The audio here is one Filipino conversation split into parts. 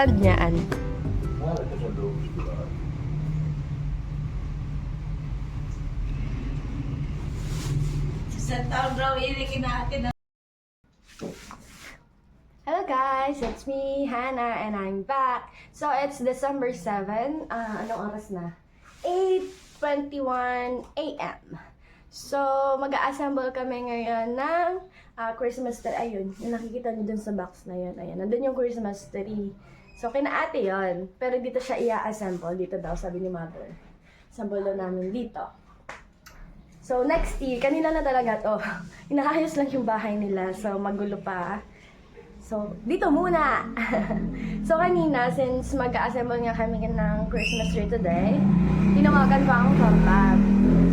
stand niyan. Sa taon raw, ilikin natin. Hello guys, it's me, Hannah, and I'm back. So it's December 7. Anong oras na? 8:21 a.m. So mag-a-assemble kami ngayon ng Christmas tree. Ayun, yung nakikita niyo dun sa box na yun. Ayan, nandun yung Christmas tree. So kina ate yun. Pero dito siya i-assemble. Dito daw, sabi ni mother. Assemble daw namin dito. So next year, kanina na talaga to. Inaayos lang yung bahay nila. So magulo pa. So, dito muna! So, kanina, since mag-assemble nga kami ng Christmas tree today, tinawagan ko ang kambag.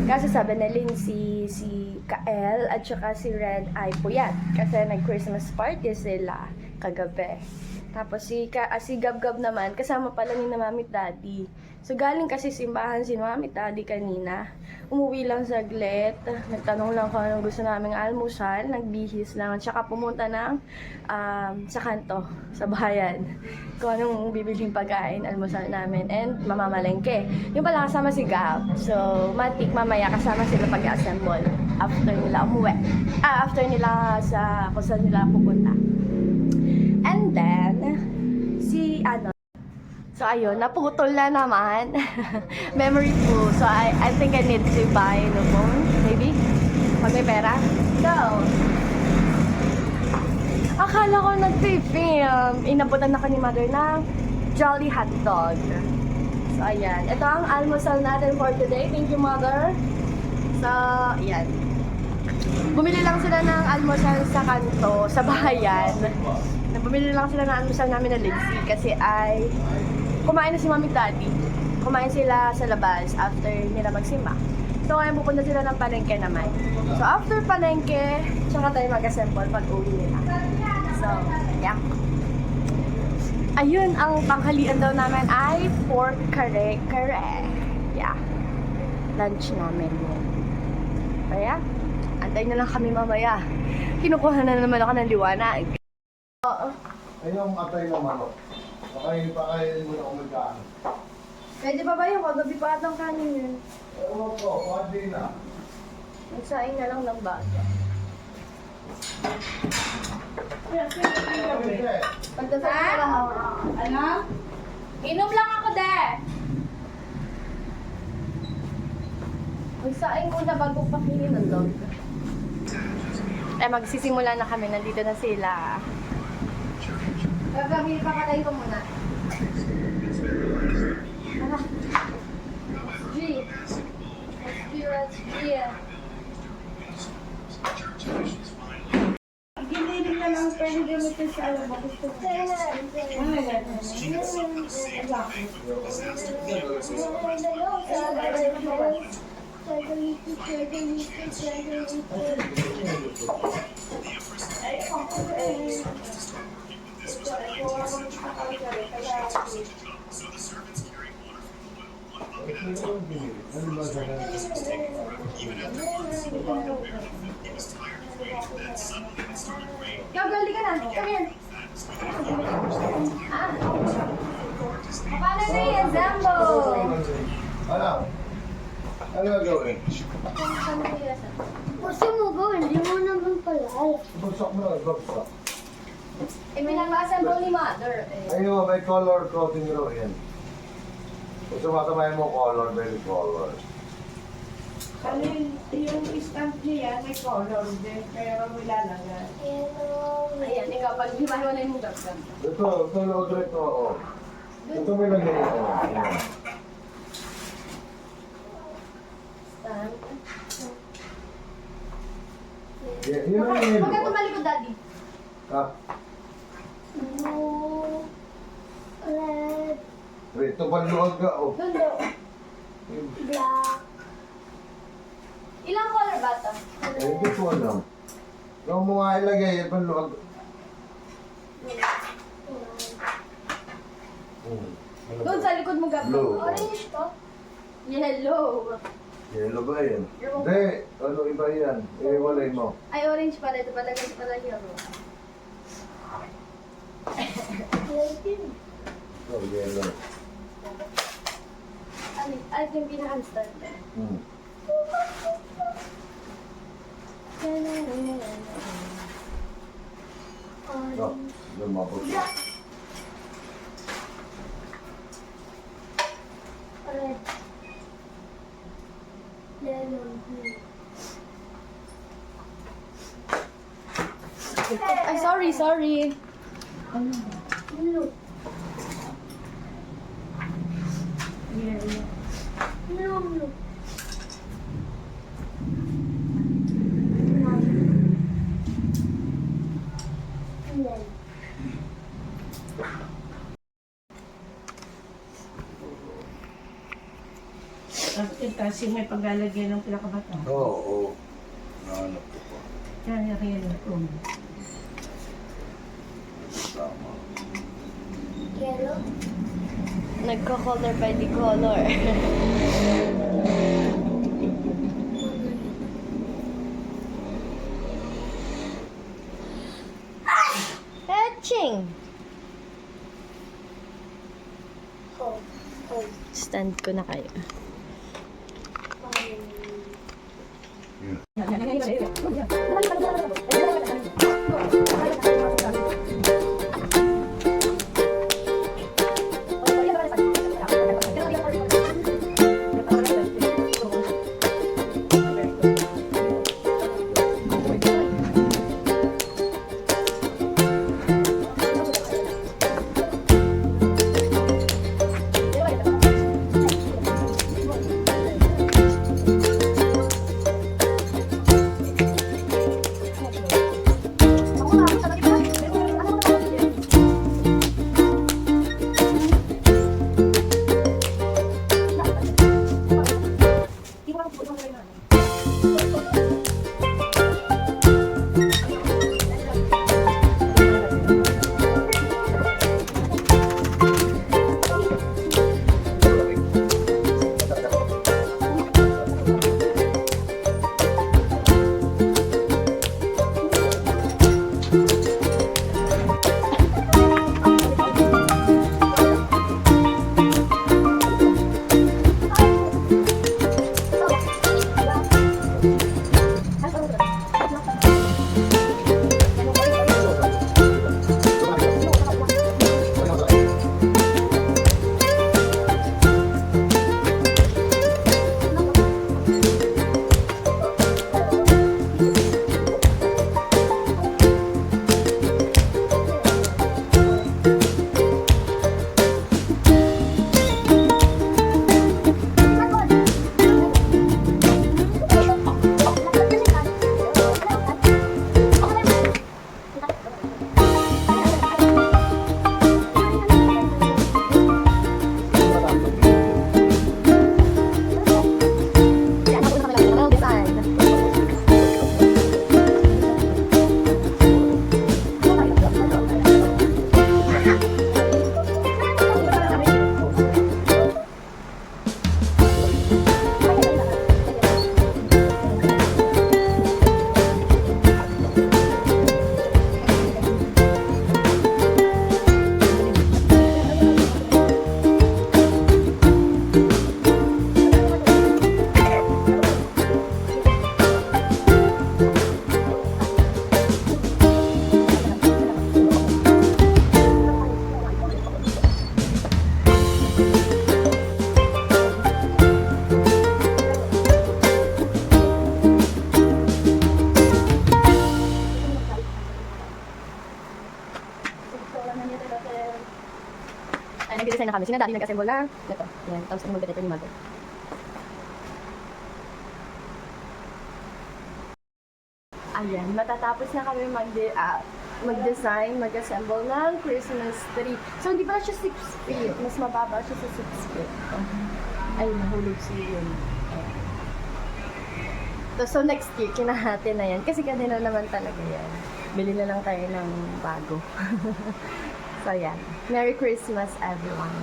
Kasi sabi na Lindsay, si Kael, at saka si Red ay puyat. Kasi nag-Christmas party sila kagabi. Tapos si Gab-Gab naman, kasama pala ni na Mami at Daddy. So, galing kasi simbahan si Mami at Daddy kanina. Umuwi lang saglit. Nagtanong lang kung anong gusto naming almusal. Nagbihis lang. At saka pumunta ng sa kanto, sa bayan. Kung anong bibiling pagkain, almusal namin. And mamamalengke. Yung pala kasama si Gab. So, matik mamaya kasama sila pag-assemble. After nila umuwi. After nila sa kung saan nila pupunta. And then, so ayun, naputol na naman. Memory full. So I think I need to buy a new phone, maybe? Pag may pera. So, akala ko nag-film. Inabutan ako ni mother ng Jolly Hot Dog. So ayan, ito ang almusal natin for today. Thank you, mother. So, ayan. Bumili lang sila ng almusal sa kanto, sa bahayan. Bumili lang sila ng almusal namin na Lindsay kasi ay kumain na si Mami Daddy. Kumain sila sa labas after nila magsimba. So ngayon pupunta sila ng palengke naman. So after palengke, tsaka tayo mag-assemble pag uwi nila. So, yeah. Ayun, ang panghalian daw namin ay pork kare-kare. Yeah. Lunch namin yun. Kaya, antayin na lang kami mamaya. Kinukuha na naman ako ng liwanag. Oo. Ay, yung atay ng manok. Pakainin mo na kung magkaan. Pwede pa ba yung kagabi pa atang kanin yun? Ewan ko, pwede na. Magsaing na lang ng bata. Pagdasal na lang ako. Ano? Inom lang ako, de! Magsaing muna bago pakinin ng dog. Magsisimula na kami. Nandito na sila. Gagabi, papatayin ko muna. Ano? G. G. Giniling na lang pwede gamitin sa alam mo. Gusto mo. Gagali ka na. Come here. Paano na yan, Zambo? Ano? Ano gagawin? Gusto mo gawin, hindi mo naman pala. Bagsak mo na, bagsak. Pinag-assemble ni mother. Ayun, may color coding raw yan. Kung sumasamayin mo color, very color. Ano yung stamp niya, may color din, pero nilalagay. Ayan, ikaw, pag himahiwalay mo gagawin. Ito load ito, oh. Ito may lagay ito. Ayan. Yun ang yelo. Huwag ka tumalikod, Daddy. Ah, Blue, red, ito panluwag ka, oh. Doon daw. black, Ilang color ba ito? Hindi ko alam. Kung mo nga ilagay, yung panluwag. Doon sa likod mo, Gab. Blue. Orange to. Yellow. Yellow ba yan? Hindi. Ano iba yan? Iwalay mo. Ay, orange pala. Ito pala, ganito pala yellow. lighting. Oh, yellow. At yung pinaka-standard. Hmm. Oh, lumabot. Red. Yellow. Blue. Ay, sorry. Blue. Yellow. Blue. Red. Tapos yung may paglalagyan ng pinakabata. Oo, oo. Nahanap ko pa. Kaya yellow. Tama. Yellow. Nagko-color by the color. Etching! Home. Home. Stand ko na kayo. Yun. Ay, nag-design na kami. Sina daddy nag-assemble lang. Ito. Yan. Tapos ano mag-design ni mother. Ayan. Matatapos na kami mag-design, mag-assemble ng Christmas tree. So, hindi pala siya 6 feet. Mas mababa siya sa 6 feet. Ay, nahulog siya yun. So, next year, kinahati na yan. Kasi kanina naman talaga yan. Bili na lang tayo ng bago. So, yan. Merry Christmas, everyone.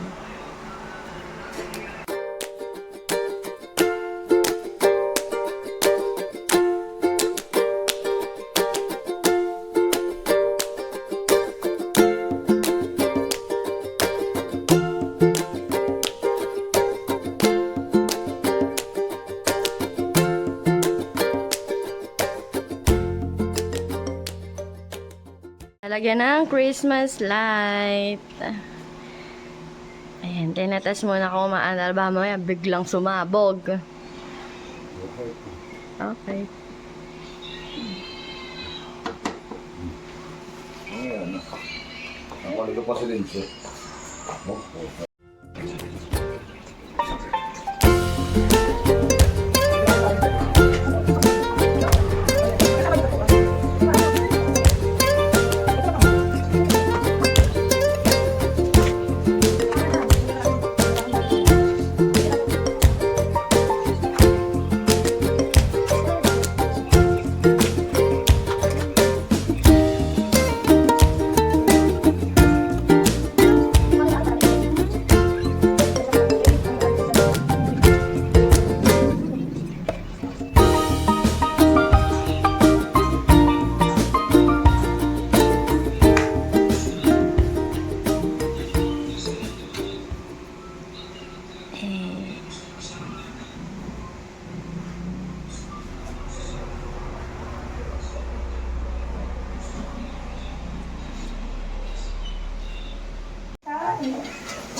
Lalagyan ng Christmas light. Ayan, tinatas muna kung maanal ba mamaya biglang sumabog. Okay. Ayan. Nakalito pa si Lindsay.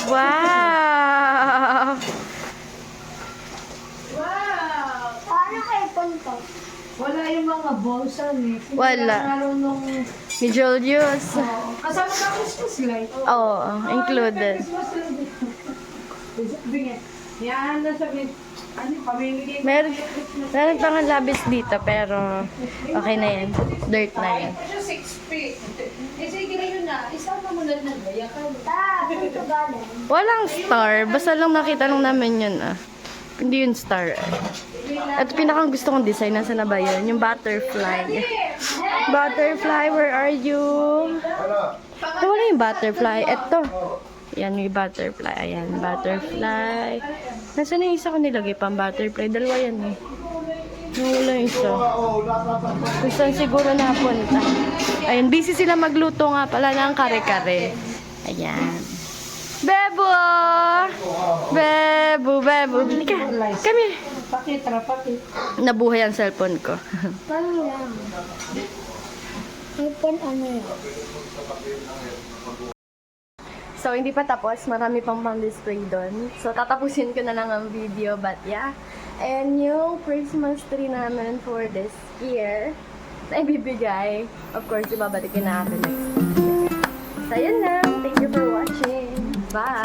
Wow! Wow! Paano kayo punto? Wala yung mga bolsa ni. Wala. Nung Ni Julius. kasama ka Christmas light. Oo, included. Christmas light. Bigyan. Yan na sabi. Ano, pamimigay ko Meron, ng Christmas meron pang labis dito, pero okay na yan. Dirt na yan. Ito 6 feet. Eh, sige na yun na. Isama mo na gaya ka. Punto galing. Walang star. Basta lang nakita lang namin yun ah. Hindi yun star. At pinakang gusto kong design, nasa na ba yun? Yung butterfly. Butterfly, where are you? Wala yung butterfly. Eto. Yan, may butterfly. Ayan, butterfly. Nasaan na yung isa ko nilagay pang butterfly? Dalawa yan eh. Nawala yung isa. Kung saan siguro napunta. Ayun, busy sila magluto nga pala ng kare-kare. Ayan. Bebo! Bebo, Bebo. Halika, kami. Pakitra, pakit. Nabuhay ang cellphone ko. Paano lang? iPhone ano yun? So, hindi pa tapos. Marami pang display doon. So, tatapusin ko na lang ang video. But, yeah. And yung Christmas tree namin for this year, na ibibigay, of course, ibabalikin na natin next year. So, yun lang. Thank you for watching. Bye!